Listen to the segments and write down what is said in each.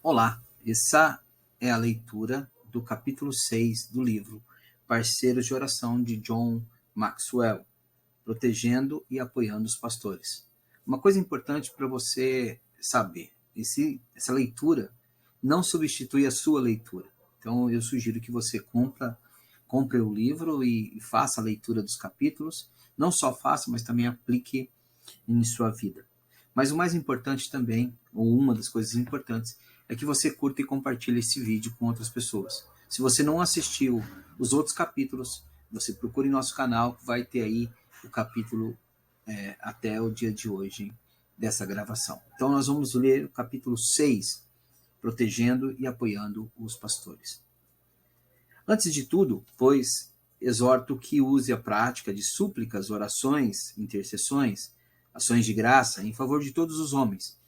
Olá, essa é a leitura do capítulo 6 do livro Parceiros de Oração de John Maxwell, Protegendo e Apoiando os Pastores. Uma coisa importante para você saber, essa leitura não substitui a sua leitura. Então eu sugiro que você compre o livro e faça a leitura dos capítulos. Não só faça, mas também aplique em sua vida. Mas o mais importante também, ou uma das coisas importantes, é que você curta e compartilhe esse vídeo com outras pessoas. Se você não assistiu os outros capítulos, você procure em nosso canal, que vai ter aí o capítulo até o dia de hoje dessa gravação. Então nós vamos ler o capítulo 6, Protegendo e Apoiando os Pastores. Antes de tudo, pois, exorto que use a prática de súplicas, orações, intercessões, ações de graça em favor de todos os homens,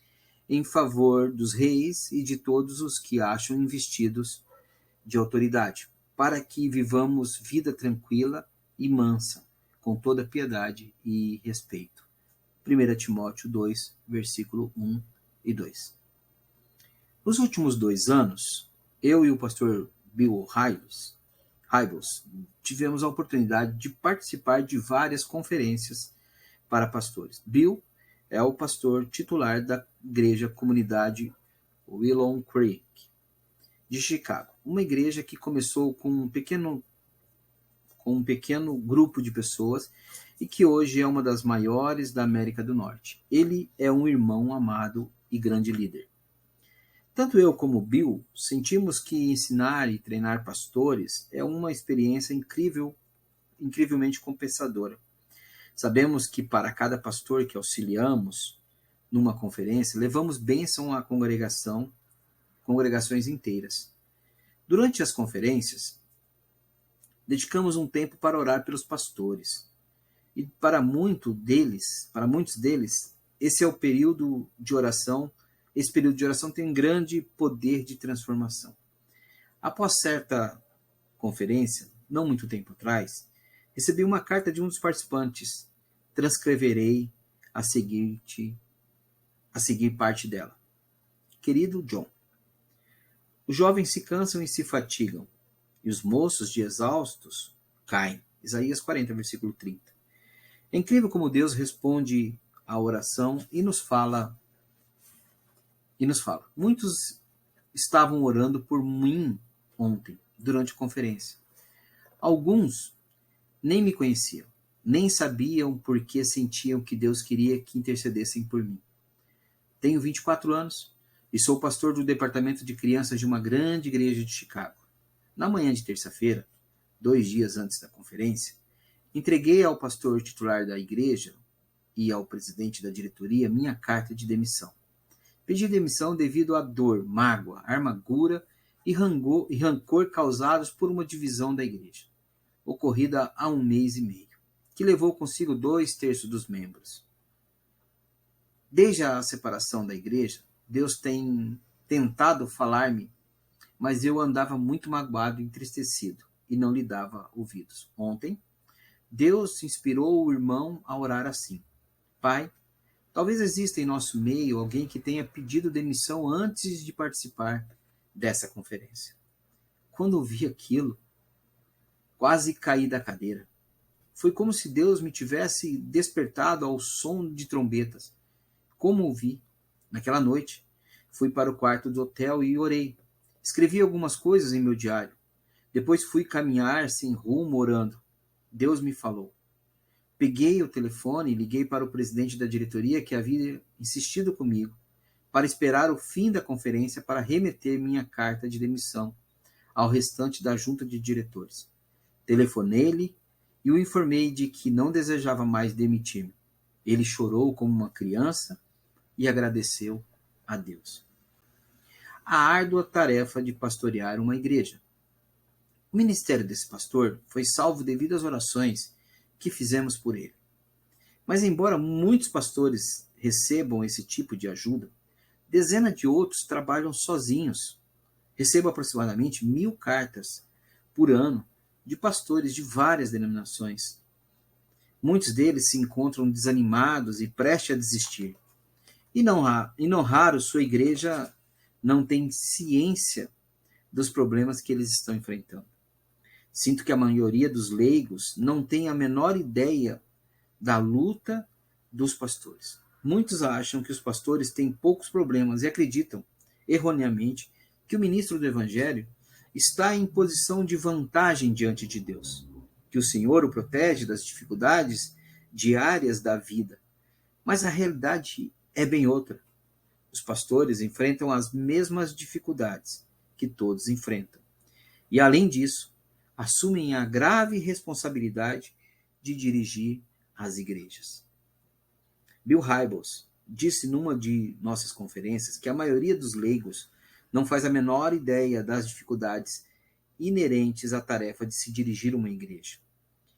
em favor dos reis e de todos os que acham investidos de autoridade, para que vivamos vida tranquila e mansa, com toda piedade e respeito. 1 Timóteo 2, versículo 1 e 2. Nos últimos 2 anos, eu e o pastor Bill Hybels tivemos a oportunidade de participar de várias conferências para pastores. Bill é o pastor titular da Igreja Comunidade Willow Creek, de Chicago. Uma igreja que começou com um pequeno grupo de pessoas e que hoje é uma das maiores da América do Norte. Ele é um irmão amado e grande líder. Tanto eu como Bill sentimos que ensinar e treinar pastores é uma experiência incrivelmente compensadora. Sabemos que para cada pastor que auxiliamos numa conferência, levamos bênção à congregações inteiras. Durante as conferências, dedicamos um tempo para orar pelos pastores. E para muitos deles, esse é o período de oração. Esse período de oração tem um grande poder de transformação. Após certa conferência, não muito tempo atrás, recebi uma carta de um dos participantes. Transcreverei a seguir parte dela. Querido John, os jovens se cansam e se fatigam, e os moços de exaustos caem. Isaías 40, versículo 30. É incrível como Deus responde à oração e nos fala. Muitos estavam orando por mim ontem, durante a conferência. Alguns nem me conheciam, nem sabiam por que sentiam que Deus queria que intercedessem por mim. Tenho 24 anos e sou pastor do departamento de crianças de uma grande igreja de Chicago. Na manhã de terça-feira, 2 dias antes da conferência, entreguei ao pastor titular da igreja e ao presidente da diretoria minha carta de demissão. Pedi demissão devido à dor, mágoa, amargura e rancor causados por uma divisão da igreja, ocorrida há 1 mês e meio, que levou consigo 2/3 dos membros. Desde a separação da igreja, Deus tem tentado falar-me, mas eu andava muito magoado e entristecido e não lhe dava ouvidos. Ontem, Deus inspirou o irmão a orar assim: Pai, talvez exista em nosso meio alguém que tenha pedido demissão antes de participar dessa conferência. Quando ouvi aquilo, quase caí da cadeira. Foi como se Deus me tivesse despertado ao som de trombetas. Como ouvi, naquela noite, fui para o quarto do hotel e orei. Escrevi algumas coisas em meu diário. Depois fui caminhar sem rumo orando. Deus me falou. Peguei o telefone e liguei para o presidente da diretoria que havia insistido comigo para esperar o fim da conferência para remeter minha carta de demissão ao restante da junta de diretores. Telefonei-lhe e o informei de que não desejava mais demitir-me. Ele chorou como uma criança e agradeceu a Deus. A árdua tarefa de pastorear uma igreja. O ministério desse pastor foi salvo devido às orações que fizemos por ele. Mas embora muitos pastores recebam esse tipo de ajuda, dezenas de outros trabalham sozinhos. Recebo aproximadamente 1.000 cartas por ano de pastores de várias denominações. Muitos deles se encontram desanimados e prestes a desistir. E não raro sua igreja não têm ciência dos problemas que eles estão enfrentando. Sinto que a maioria dos leigos não tem a menor ideia da luta dos pastores. Muitos acham que os pastores têm poucos problemas e acreditam, erroneamente, que o ministro do Evangelho está em posição de vantagem diante de Deus, que o Senhor o protege das dificuldades diárias da vida. Mas a realidade é bem outra. Os pastores enfrentam as mesmas dificuldades que todos enfrentam. E, além disso, assumem a grave responsabilidade de dirigir as igrejas. Bill Hybels disse numa de nossas conferências que a maioria dos leigos não faz a menor ideia das dificuldades inerentes à tarefa de se dirigir uma igreja.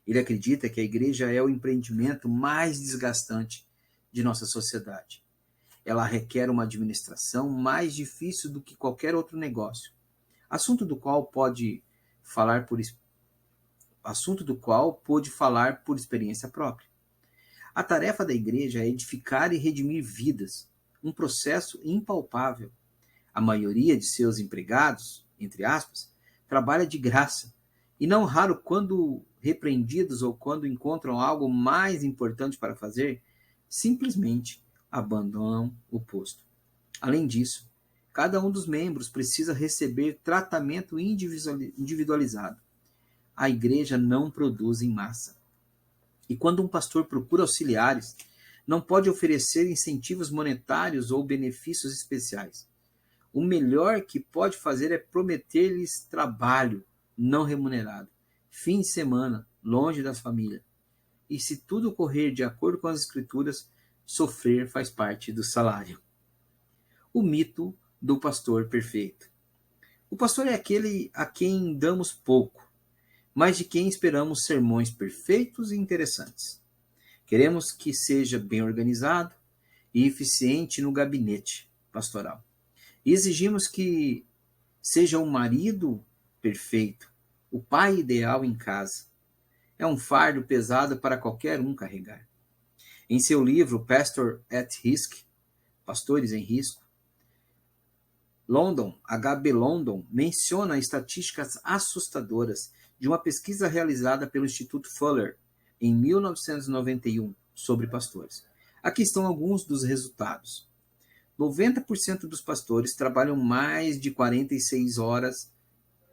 Ele acredita que a igreja é o empreendimento mais desgastante de nossa sociedade. Ela requer uma administração mais difícil do que qualquer outro negócio, assunto do qual pôde falar por experiência própria. A tarefa da igreja é edificar e redimir vidas, um processo impalpável. A maioria de seus empregados, entre aspas, trabalha de graça, e não raro, quando repreendidos ou quando encontram algo mais importante para fazer, simplesmente abandonam o posto. Além disso, cada um dos membros precisa receber tratamento individualizado. A igreja não produz em massa. E quando um pastor procura auxiliares, não pode oferecer incentivos monetários ou benefícios especiais. O melhor que pode fazer é prometer-lhes trabalho não remunerado, fim de semana, longe das famílias. E se tudo correr de acordo com as Escrituras, sofrer faz parte do salário. O mito do pastor perfeito. O pastor é aquele a quem damos pouco, mas de quem esperamos sermões perfeitos e interessantes. Queremos que seja bem organizado e eficiente no gabinete pastoral. E exigimos que seja um marido perfeito, o pai ideal em casa. É um fardo pesado para qualquer um carregar. Em seu livro Pastor at Risk, Pastores em Risco, H.B. London menciona estatísticas assustadoras de uma pesquisa realizada pelo Instituto Fuller em 1991 sobre pastores. Aqui estão alguns dos resultados. 90% dos pastores trabalham mais de 46 horas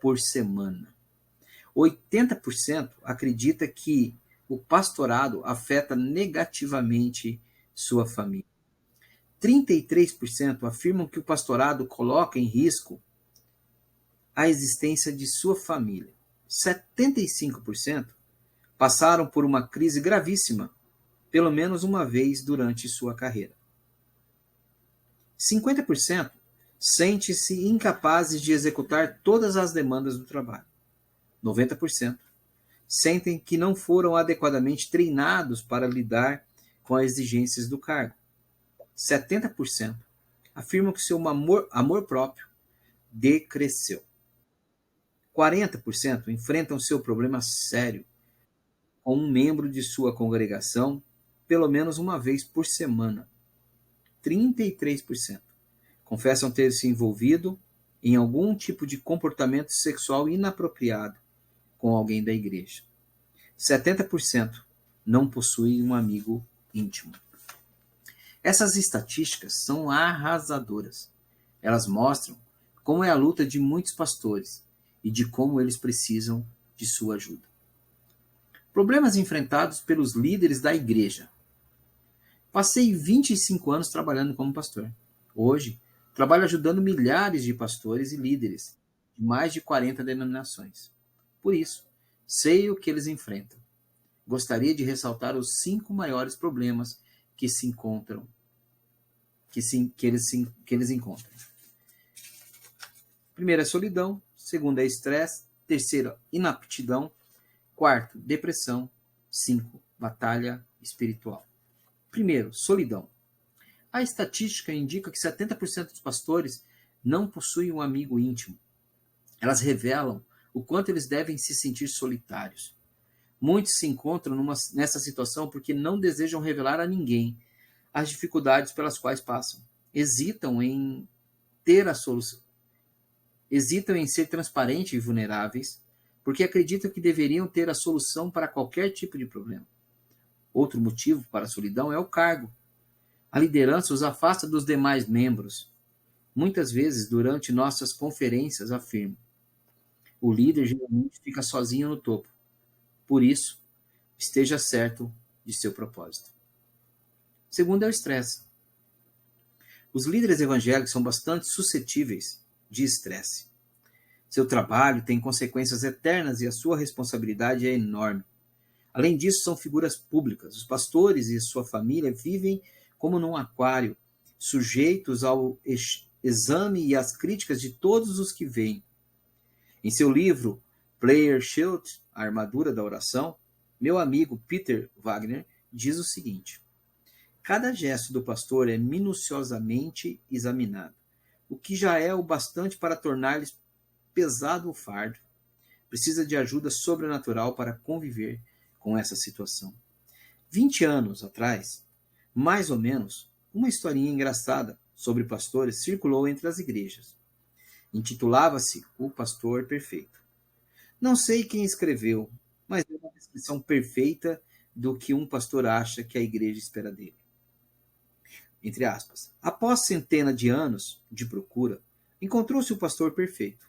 por semana. 80% acredita que o pastorado afeta negativamente sua família. 33% afirmam que o pastorado coloca em risco a existência de sua família. 75% passaram por uma crise gravíssima, pelo menos uma vez durante sua carreira. 50% sente-se incapazes de executar todas as demandas do trabalho. 90% sentem que não foram adequadamente treinados para lidar com as exigências do cargo. 70% afirmam que seu amor próprio decresceu. 40% enfrentam seu problema sério com um membro de sua congregação pelo menos uma vez por semana. 33% confessam ter se envolvido em algum tipo de comportamento sexual inapropriado com alguém da igreja. 70% não possuem um amigo íntimo. Essas estatísticas são arrasadoras. Elas mostram como é a luta de muitos pastores e de como eles precisam de sua ajuda. Problemas enfrentados pelos líderes da igreja. Passei 25 anos trabalhando como pastor. Hoje, trabalho ajudando milhares de pastores e líderes de mais de 40 denominações. Por isso, sei o que eles enfrentam. Gostaria de ressaltar os 5 maiores problemas que eles encontram. Primeiro é solidão, segundo é estresse, terceiro, inaptidão, quarto, depressão, 5, batalha espiritual. Primeiro, solidão. A estatística indica que 70% dos pastores não possuem um amigo íntimo. Elas revelam o quanto eles devem se sentir solitários. Muitos se encontram nessa situação porque não desejam revelar a ninguém as dificuldades pelas quais passam. Hesitam em ter a solução. Hesitam em ser transparentes e vulneráveis, porque acreditam que deveriam ter a solução para qualquer tipo de problema. Outro motivo para a solidão é o cargo. A liderança os afasta dos demais membros. Muitas vezes, durante nossas conferências, afirmo: o líder geralmente fica sozinho no topo. Por isso, esteja certo de seu propósito. Segundo é o estresse. Os líderes evangélicos são bastante suscetíveis de estresse. Seu trabalho tem consequências eternas e a sua responsabilidade é enorme. Além disso, são figuras públicas. Os pastores e sua família vivem como num aquário, sujeitos ao exame e às críticas de todos os que veem. Em seu livro Prayer Shield, A Armadura da Oração, meu amigo Peter Wagner diz o seguinte: cada gesto do pastor é minuciosamente examinado, o que já é o bastante para tornar-lhes pesado o fardo. Precisa de ajuda sobrenatural para conviver com essa situação. 20 anos atrás, mais ou menos, uma historinha engraçada sobre pastores circulou entre as igrejas. Intitulava-se O Pastor Perfeito. Não sei quem escreveu, mas é uma descrição perfeita do que um pastor acha que a igreja espera dele. Entre aspas. Após centenas de anos de procura, encontrou-se o pastor perfeito.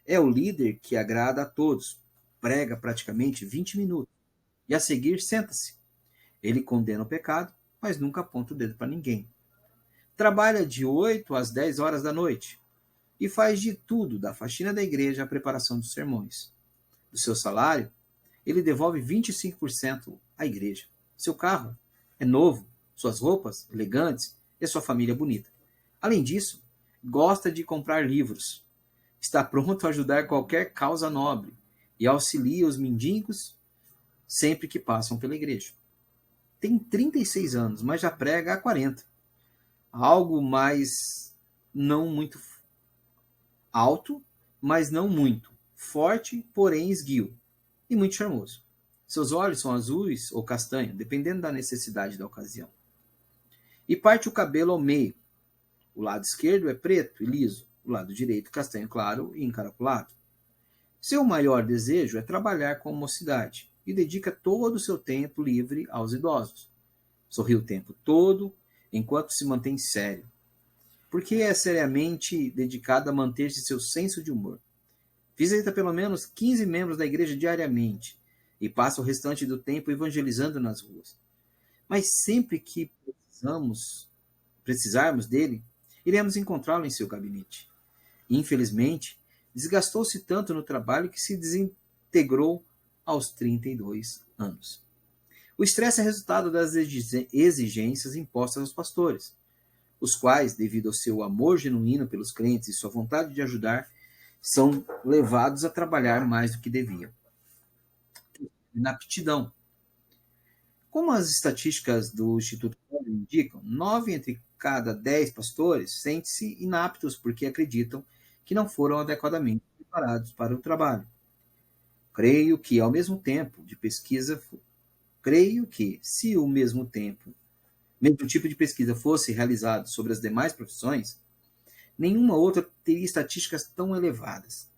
É o líder que agrada a todos, prega praticamente 20 minutos, e a seguir senta-se. Ele condena o pecado, mas nunca aponta o dedo para ninguém. Trabalha de 8 às 10 horas da noite e faz de tudo, da faxina da igreja à preparação dos sermões. Do seu salário, ele devolve 25% à igreja. Seu carro é novo, suas roupas elegantes e sua família bonita. Além disso, gosta de comprar livros. Está pronto a ajudar qualquer causa nobre e auxilia os mendigos sempre que passam pela igreja. Tem 36 anos, mas já prega há 40. Algo mais não muito alto, mas não muito. Forte, porém esguio. E muito charmoso. Seus olhos são azuis ou castanho, dependendo da necessidade da ocasião. E parte o cabelo ao meio. O lado esquerdo é preto e liso, o lado direito castanho claro e encaracolado. Seu maior desejo é trabalhar com mocidade e dedica todo o seu tempo livre aos idosos. Sorri o tempo todo, enquanto se mantém sério, porque é seriamente dedicado a manter-se seu senso de humor. Visita pelo menos 15 membros da igreja diariamente e passa o restante do tempo evangelizando nas ruas. Mas sempre que precisarmos dele, iremos encontrá-lo em seu gabinete. Infelizmente, desgastou-se tanto no trabalho que se desintegrou aos 32 anos. O estresse é resultado das exigências impostas aos pastores, os quais, devido ao seu amor genuíno pelos crentes e sua vontade de ajudar, são levados a trabalhar mais do que deviam. Inaptidão. Como as estatísticas do Instituto Fórum indicam, 9 entre cada 10 pastores sentem-se inaptos porque acreditam que não foram adequadamente preparados para o trabalho. Creio que, ao mesmo tempo de pesquisa, se o mesmo tipo de pesquisa fosse realizado sobre as demais profissões, nenhuma outra teria estatísticas tão elevadas.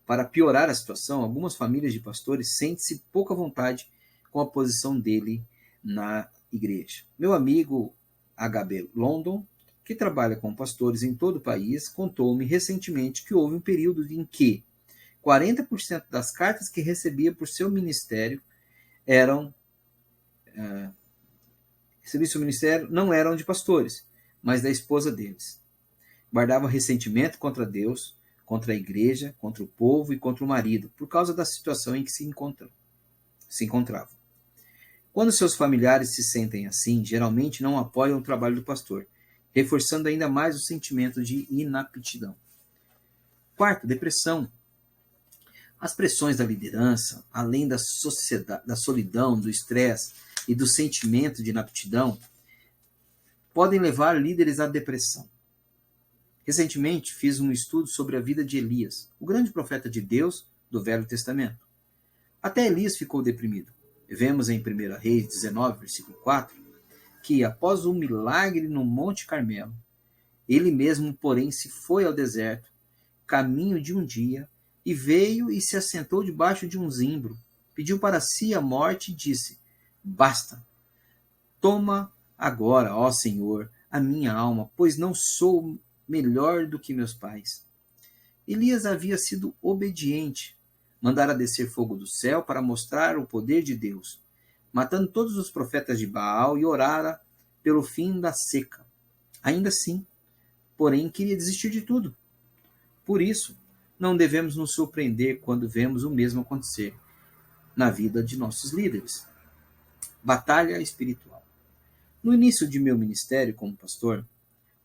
Para piorar a situação, algumas famílias de pastores sentem-se pouca vontade com a posição dele na igreja. Meu amigo H.B. London, que trabalha com pastores em todo o país, contou-me recentemente que houve um período em que 40% das cartas que recebia por seu ministério não eram de pastores, mas da esposa deles. Guardavam ressentimento contra Deus, contra a igreja, contra o povo e contra o marido, por causa da situação em que se encontravam. Quando seus familiares se sentem assim, geralmente não apoiam o trabalho do pastor, reforçando ainda mais o sentimento de inaptidão. Quarto, depressão. As pressões da liderança, além da solidão, do estresse e do sentimento de inaptidão, podem levar líderes à depressão. Recentemente fiz um estudo sobre a vida de Elias, o grande profeta de Deus do Velho Testamento. Até Elias ficou deprimido. Vemos em 1 Reis 19, versículo 4, que após o milagre no Monte Carmelo, Ele mesmo, porém, se foi ao deserto, caminho de um dia, e veio e se assentou debaixo de um zimbro, pediu para si a morte e disse: Basta, toma agora, ó Senhor, a minha alma, pois não sou melhor do que meus pais. Elias havia sido obediente, mandara descer fogo do céu para mostrar o poder de Deus, matando todos os profetas de Baal, e orara pelo fim da seca. Ainda assim, porém, queria desistir de tudo. Por isso, não devemos nos surpreender quando vemos o mesmo acontecer na vida de nossos líderes. Batalha espiritual. No início de meu ministério como pastor,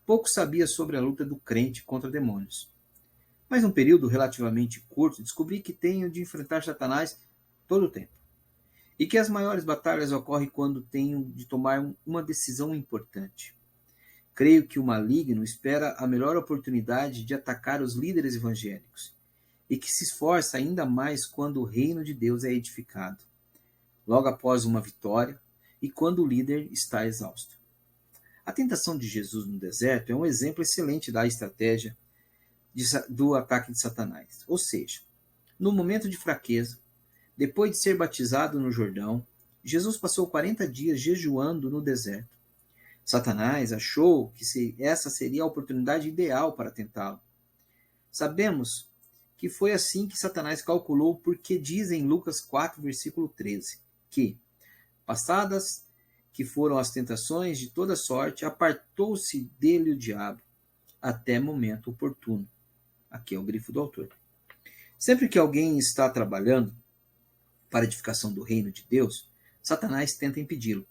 pouco sabia sobre a luta do crente contra demônios. Mas num período relativamente curto, descobri que tenho de enfrentar Satanás todo o tempo. E que as maiores batalhas ocorrem quando tenho de tomar uma decisão importante. Creio que o maligno espera a melhor oportunidade de atacar os líderes evangélicos e que se esforça ainda mais quando o reino de Deus é edificado, logo após uma vitória e quando o líder está exausto. A tentação de Jesus no deserto é um exemplo excelente da estratégia do ataque de Satanás. Ou seja, no momento de fraqueza, depois de ser batizado no Jordão, Jesus passou 40 dias jejuando no deserto. Satanás achou que essa seria a oportunidade ideal para tentá-lo. Sabemos que foi assim que Satanás calculou, porque diz em Lucas 4, versículo 13, que, passadas que foram as tentações de toda sorte, apartou-se dele o diabo, até momento oportuno. Aqui é o grifo do autor. Sempre que alguém está trabalhando para a edificação do reino de Deus, Satanás tenta impedi-lo.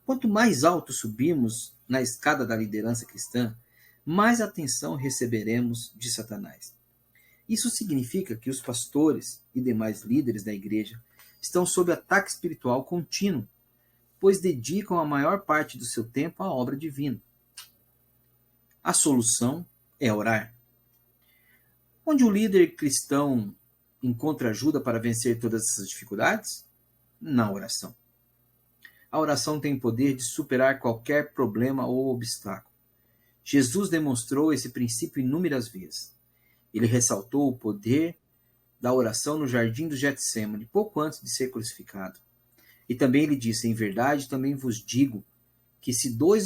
Quanto mais alto subirmos na escada da liderança cristã, mais atenção receberemos de Satanás. Isso significa que os pastores e demais líderes da igreja estão sob ataque espiritual contínuo, pois dedicam a maior parte do seu tempo à obra divina. A solução é orar. Onde o líder cristão encontra ajuda para vencer todas essas dificuldades? Na oração. A oração tem o poder de superar qualquer problema ou obstáculo. Jesus demonstrou esse princípio inúmeras vezes. Ele ressaltou o poder da oração no jardim do Getsemane, pouco antes de ser crucificado. E também ele disse: em verdade, também vos digo, que se dois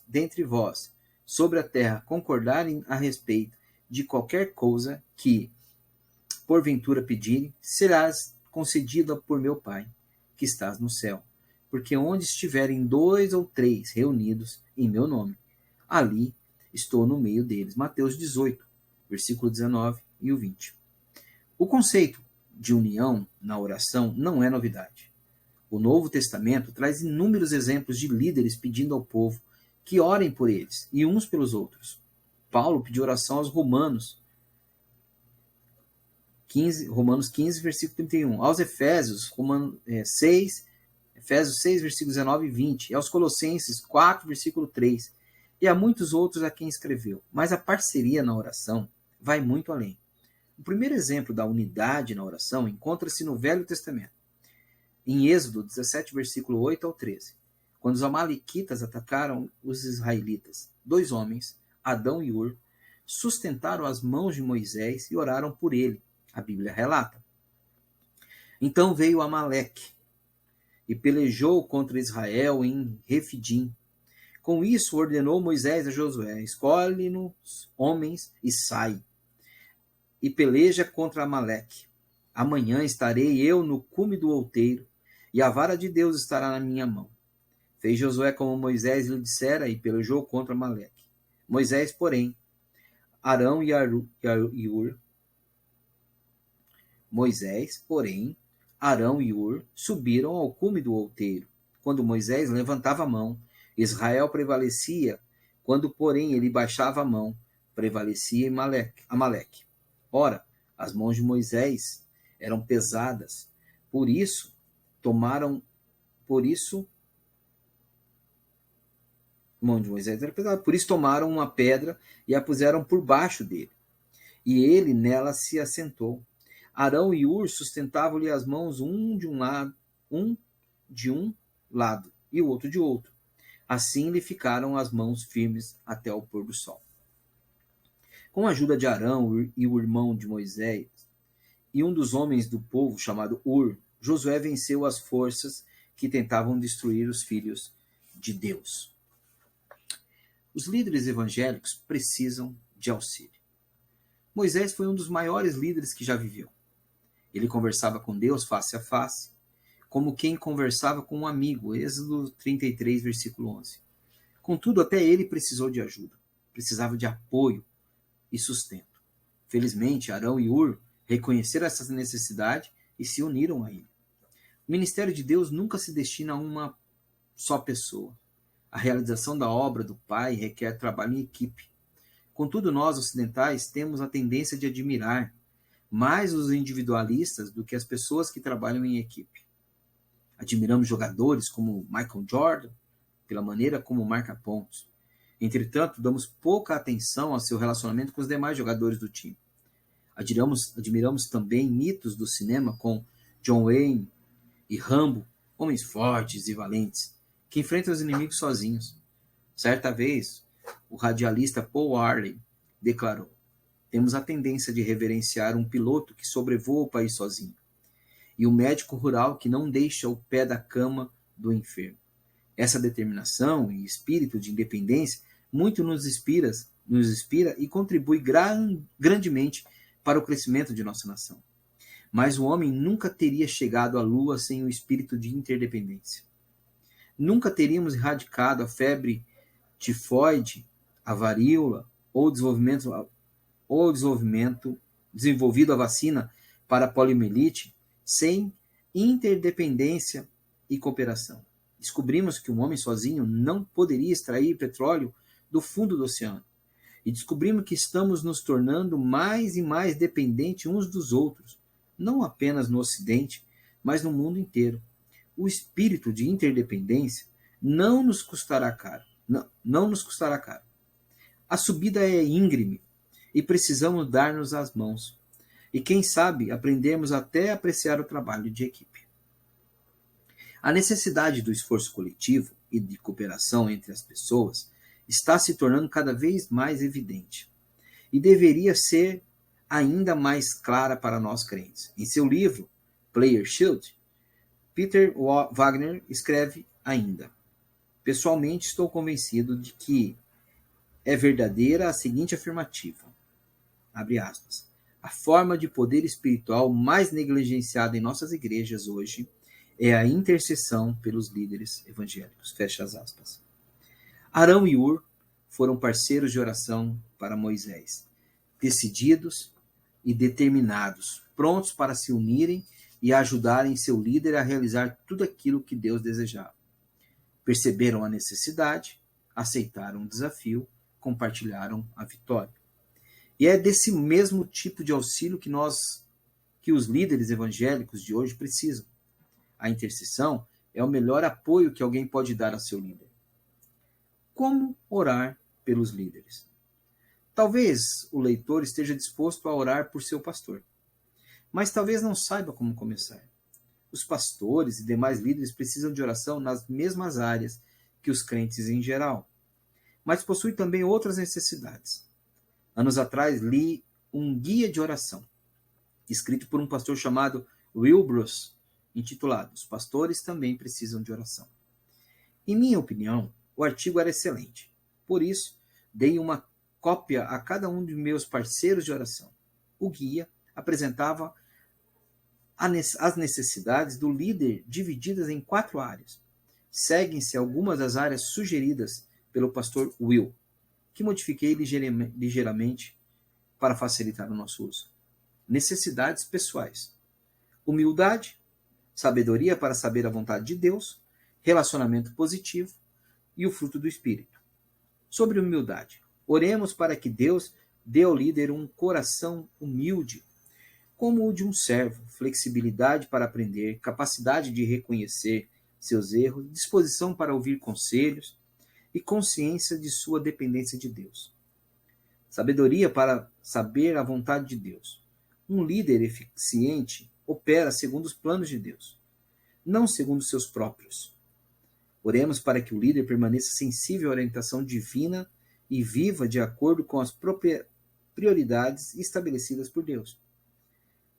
dentre vós, sobre a terra, concordarem a respeito de qualquer coisa que, porventura, pedirem, serás concedida por meu Pai, que estás no céu. Porque onde estiverem 2 ou 3 reunidos em meu nome, ali estou no meio deles. Mateus 18, versículo 19 e o 20. O conceito de união na oração não é novidade. O Novo Testamento traz inúmeros exemplos de líderes pedindo ao povo que orem por eles e uns pelos outros. Paulo pediu oração aos Romanos 15, versículo 31. Aos Efésios, Efésios 6, versículos 19 e 20. E aos Colossenses 4, versículo 3. E a muitos outros a quem escreveu. Mas a parceria na oração vai muito além. O primeiro exemplo da unidade na oração encontra-se no Velho Testamento. Em Êxodo 17, versículo 8 ao 13. Quando os amalequitas atacaram os israelitas, 2 homens, Adão e Ur, sustentaram as mãos de Moisés e oraram por ele. A Bíblia relata. Então veio Amaleque e pelejou contra Israel em Refidim. Com isso ordenou Moisés a Josué: escolhe-nos homens e sai, e peleja contra Amaleque. Amanhã estarei eu no cume do outeiro, e a vara de Deus estará na minha mão. Fez Josué como Moisés lhe dissera, e pelejou contra Amaleque. Moisés, porém, Arão e Ur subiram ao cume do outeiro. Quando Moisés levantava a mão, Israel prevalecia. Quando, porém, ele baixava a mão, prevalecia Amaleque. Ora, as mãos de Moisés eram pesadas, por isso tomaram uma pedra e a puseram por baixo dele, e ele nela se assentou. Arão e Ur sustentavam-lhe as mãos, um de um lado e o outro de outro. Assim lhe ficaram as mãos firmes até o pôr do sol. Com a ajuda de Arão e o irmão de Moisés, e um dos homens do povo chamado Ur, Josué venceu as forças que tentavam destruir os filhos de Deus. Os líderes evangélicos precisam de auxílio. Moisés foi um dos maiores líderes que já viveu. Ele conversava com Deus face a face, como quem conversava com um amigo, Êxodo 33, versículo 11. Contudo, até ele precisou de ajuda, precisava de apoio e sustento. Felizmente, Arão e Ur reconheceram essa necessidade e se uniram a ele. O ministério de Deus nunca se destina a uma só pessoa. A realização da obra do Pai requer trabalho em equipe. Contudo, nós ocidentais temos a tendência de admirar mais os individualistas do que as pessoas que trabalham em equipe. Admiramos jogadores como Michael Jordan, pela maneira como marca pontos. Entretanto, damos pouca atenção ao seu relacionamento com os demais jogadores do time. Admiramos também mitos do cinema com John Wayne e Rambo, homens fortes e valentes, que enfrentam os inimigos sozinhos. Certa vez, o radialista Paul Harley declarou: temos a tendência de reverenciar um piloto que sobrevoa o país sozinho, e um médico rural que não deixa o pé da cama do enfermo. Essa determinação e espírito de independência muito nos inspira e contribui grandemente para o crescimento de nossa nação. Mas o homem nunca teria chegado à Lua sem o espírito de interdependência. Nunca teríamos erradicado a febre tifoide, a varíola ou desenvolvido a vacina para a poliomielite sem interdependência e cooperação. Descobrimos que um homem sozinho não poderia extrair petróleo do fundo do oceano. E descobrimos que estamos nos tornando mais e mais dependentes uns dos outros, não apenas no Ocidente, mas no mundo inteiro. O espírito de interdependência não nos custará caro. Não nos custará caro. A subida é íngreme e precisamos dar-nos as mãos. E quem sabe aprendemos até a apreciar o trabalho de equipe. A necessidade do esforço coletivo e de cooperação entre as pessoas está se tornando cada vez mais evidente e deveria ser ainda mais clara para nós crentes. Em seu livro, Player Shield, Peter Wagner escreve ainda: pessoalmente estou convencido de que é verdadeira a seguinte afirmativa, abre aspas, a forma de poder espiritual mais negligenciada em nossas igrejas hoje é a intercessão pelos líderes evangélicos, fecha as aspas. Arão e Ur foram parceiros de oração para Moisés, decididos e determinados, prontos para se unirem e ajudarem seu líder a realizar tudo aquilo que Deus desejava. Perceberam a necessidade, aceitaram o desafio, compartilharam a vitória. E é desse mesmo tipo de auxílio que os líderes evangélicos de hoje precisam. A intercessão é o melhor apoio que alguém pode dar a seu líder. Como orar pelos líderes? Talvez o leitor esteja disposto a orar por seu pastor, mas talvez não saiba como começar. Os pastores e demais líderes precisam de oração nas mesmas áreas que os crentes em geral, mas possuem também outras necessidades. Anos atrás li um guia de oração, escrito por um pastor chamado Will Bruce, intitulado Os Pastores Também Precisam de Oração. Em minha opinião, o artigo era excelente. Por isso, dei uma cópia a cada um de meus parceiros de oração. O guia apresentava as necessidades do líder divididas em 4 áreas. Seguem-se algumas das áreas sugeridas pelo pastor Will, que modifiquei ligeiramente para facilitar o nosso uso. Necessidades pessoais: humildade, sabedoria para saber a vontade de Deus, relacionamento positivo e o fruto do Espírito. Sobre humildade, oremos para que Deus dê ao líder um coração humilde, como o de um servo, flexibilidade para aprender, capacidade de reconhecer seus erros, disposição para ouvir conselhos e consciência de sua dependência de Deus. Sabedoria para saber a vontade de Deus. Um líder eficiente opera segundo os planos de Deus, não segundo os seus próprios. Oremos para que o líder permaneça sensível à orientação divina e viva de acordo com as próprias prioridades estabelecidas por Deus.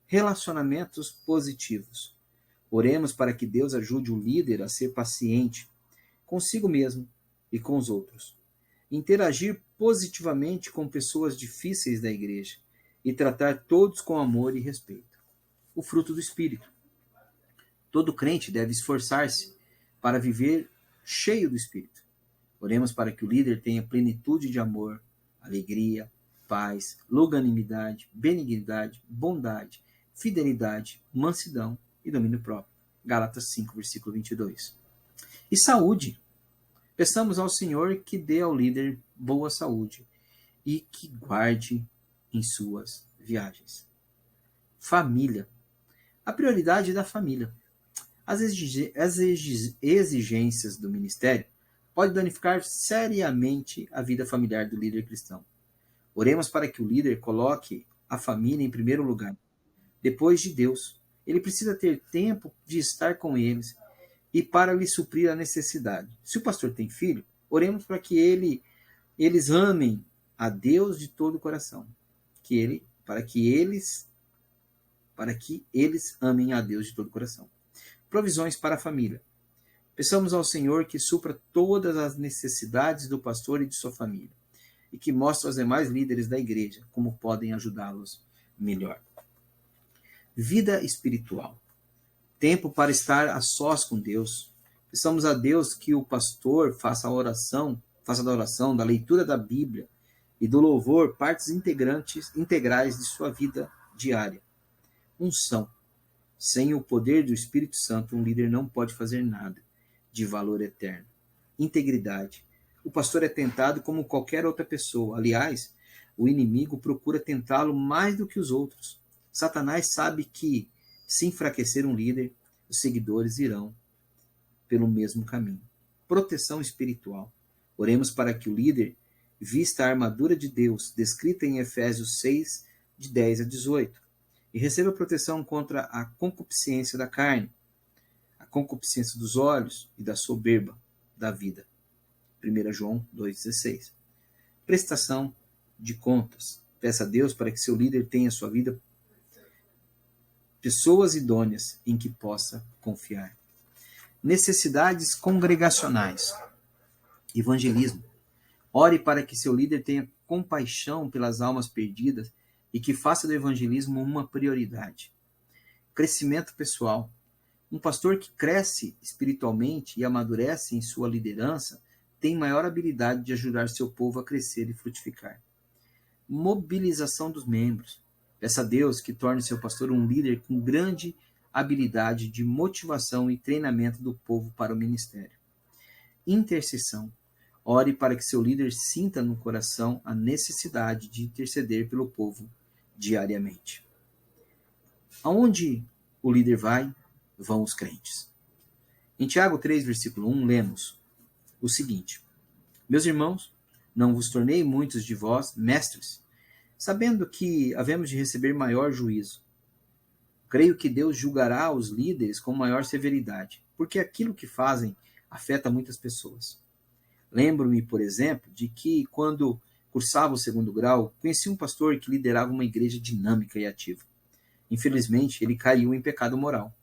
Relacionamentos positivos. Oremos para que Deus ajude o líder a ser paciente consigo mesmo e com os outros. Interagir positivamente com pessoas difíceis da igreja e tratar todos com amor e respeito. O fruto do Espírito. Todo crente deve esforçar-se para viver cheio do Espírito. Oremos para que o líder tenha plenitude de amor, alegria, paz, longanimidade, benignidade, bondade, fidelidade, mansidão e domínio próprio. Gálatas 5, versículo 22. E saúde. Peçamos ao Senhor que dê ao líder boa saúde e que guarde em suas viagens. Família. A prioridade da família. As exigências do ministério podem danificar seriamente a vida familiar do líder cristão. Oremos para que o líder coloque a família em primeiro lugar. Depois de Deus, ele precisa ter tempo de estar com eles e para lhe suprir a necessidade. Se o pastor tem filho, oremos para que eles amem a Deus de todo o coração. Para que eles amem a Deus de todo o coração. Provisões para a família. Peçamos ao Senhor que supra todas as necessidades do pastor e de sua família e que mostre aos demais líderes da igreja como podem ajudá-los melhor. Vida espiritual. Tempo para estar a sós com Deus. Peçamos a Deus que o pastor faça da oração, da leitura da Bíblia e do louvor partes integrais de sua vida diária. Unção. Sem o poder do Espírito Santo, um líder não pode fazer nada de valor eterno. Integridade. O pastor é tentado como qualquer outra pessoa. Aliás, o inimigo procura tentá-lo mais do que os outros. Satanás sabe que, se enfraquecer um líder, os seguidores irão pelo mesmo caminho. Proteção espiritual. Oremos para que o líder vista a armadura de Deus, descrita em Efésios 6, de 10 a 18, e receba proteção contra a concupiscência da carne, a concupiscência dos olhos e da soberba da vida. 1 João 2,16. Prestação de contas. Peça a Deus para que seu líder tenha em sua vida pessoas idôneas em que possa confiar. Necessidades congregacionais. Evangelismo. Ore para que seu líder tenha compaixão pelas almas perdidas e que faça do evangelismo uma prioridade. Crescimento pessoal. Um pastor que cresce espiritualmente e amadurece em sua liderança tem maior habilidade de ajudar seu povo a crescer e frutificar. Mobilização dos membros. Peça a Deus que torne seu pastor um líder com grande habilidade de motivação e treinamento do povo para o ministério. Intercessão. Ore para que seu líder sinta no coração a necessidade de interceder pelo povo diariamente. Aonde o líder vai, vão os crentes. Em Tiago 3, versículo 1, lemos o seguinte: Meus irmãos, não vos tornei muitos de vós mestres, sabendo que havemos de receber maior juízo. Creio que Deus julgará os líderes com maior severidade, porque aquilo que fazem afeta muitas pessoas. Lembro-me, por exemplo, de que, quando cursava o 2º grau, conheci um pastor que liderava uma igreja dinâmica e ativa. Infelizmente, ele caiu em pecado moral.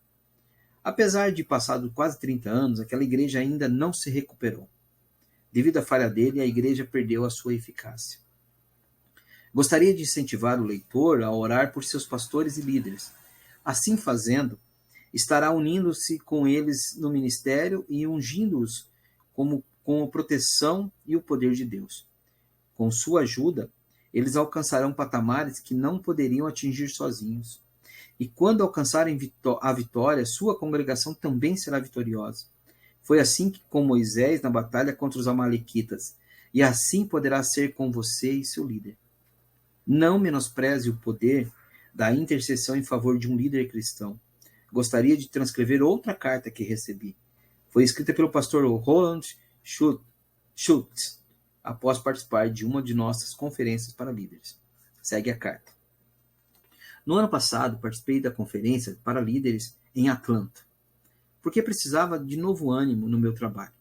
Apesar de passado quase 30 anos, aquela igreja ainda não se recuperou. Devido à falha dele, a igreja perdeu a sua eficácia. Gostaria de incentivar o leitor a orar por seus pastores e líderes. Assim fazendo, estará unindo-se com eles no ministério e ungindo-os com a proteção e o poder de Deus. Com sua ajuda, eles alcançarão patamares que não poderiam atingir sozinhos. E quando alcançarem a vitória, sua congregação também será vitoriosa. Foi assim com Moisés na batalha contra os amalequitas, e assim poderá ser com você e seu líder. Não menospreze o poder da intercessão em favor de um líder cristão. Gostaria de transcrever outra carta que recebi. Foi escrita pelo pastor Roland Schultz, após participar de uma de nossas conferências para líderes. Segue a carta. No ano passado, participei da conferência para líderes em Atlanta, porque precisava de novo ânimo no meu trabalho.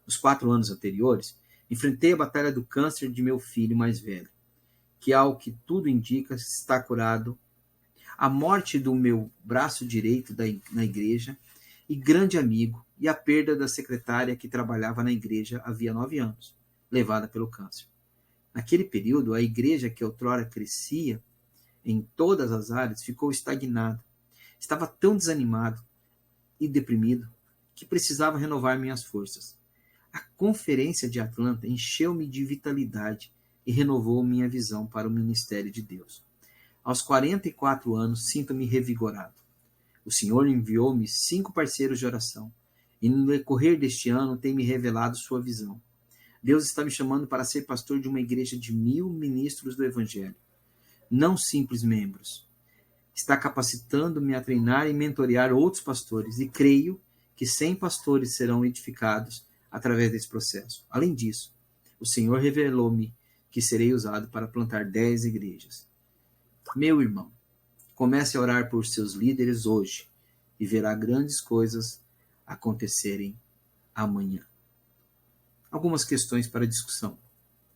Nos 4 anos anteriores, enfrentei a batalha do câncer de meu filho mais velho, que, ao que tudo indica, está curado, a morte do meu braço direito na igreja e grande amigo, e a perda da secretária que trabalhava na igreja havia 9 anos, levada pelo câncer. Naquele período, a igreja que outrora crescia em todas as áreas ficou estagnada. Estava tão desanimado e deprimido que precisava renovar minhas forças. A conferência de Atlanta encheu-me de vitalidade e renovou minha visão para o ministério de Deus. Aos 44 anos, sinto-me revigorado. O Senhor enviou-me 5 parceiros de oração, e no decorrer deste ano tem me revelado sua visão. Deus está me chamando para ser pastor de uma igreja de 1000 ministros do Evangelho, não simples membros. Está capacitando-me a treinar e mentorear outros pastores, e creio que 100 pastores serão edificados através desse processo. Além disso, o Senhor revelou-me que serei usado para plantar 10 igrejas. Meu irmão, comece a orar por seus líderes hoje e verá grandes coisas acontecerem amanhã. Algumas questões para discussão.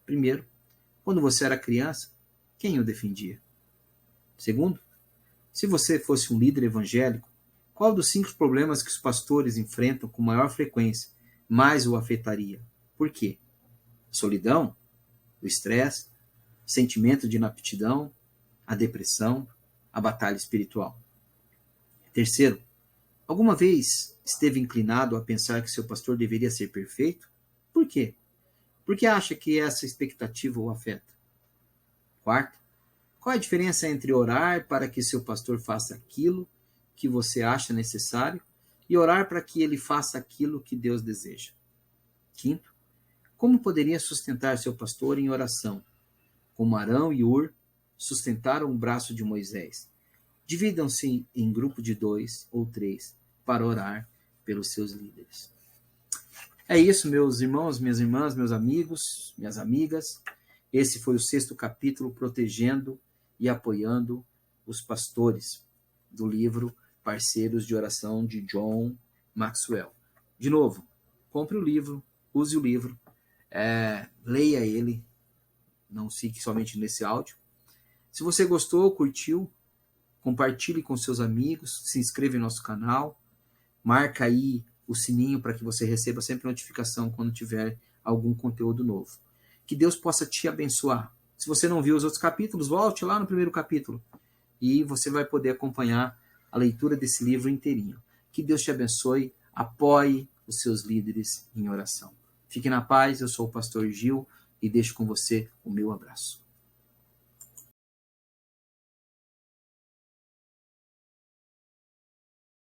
Primeiro, quando você era criança, quem o defendia? Segundo, se você fosse um líder evangélico, qual dos 5 problemas que os pastores enfrentam com maior frequência mais o afetaria? Por quê? Solidão? O estresse? Sentimento de inaptidão? A depressão? A batalha espiritual? Terceiro, alguma vez esteve inclinado a pensar que seu pastor deveria ser perfeito? Por quê? Porque acha que essa expectativa o afeta. Quarto, qual a diferença entre orar para que seu pastor faça aquilo que você acha necessário e orar para que ele faça aquilo que Deus deseja? Quinto, como poderia sustentar seu pastor em oração, como Arão e Ur sustentaram o braço de Moisés? Dividam-se em grupo de 2 ou 3 para orar pelos seus líderes. É isso, meus irmãos, minhas irmãs, meus amigos, minhas amigas. Esse foi o 6º capítulo, Protegendo e Apoiando os Pastores, do livro Parceiros de Oração, de John Maxwell. De novo, compre o livro, use o livro, leia ele, não fique somente nesse áudio. Se você gostou, curtiu, compartilhe com seus amigos, se inscreva em nosso canal, marca aí o sininho para que você receba sempre notificação quando tiver algum conteúdo novo. Que Deus possa te abençoar. Se você não viu os outros capítulos, volte lá no primeiro capítulo e você vai poder acompanhar a leitura desse livro inteirinho. Que Deus te abençoe, apoie os seus líderes em oração. Fique na paz, eu sou o pastor Gil e deixo com você o meu abraço.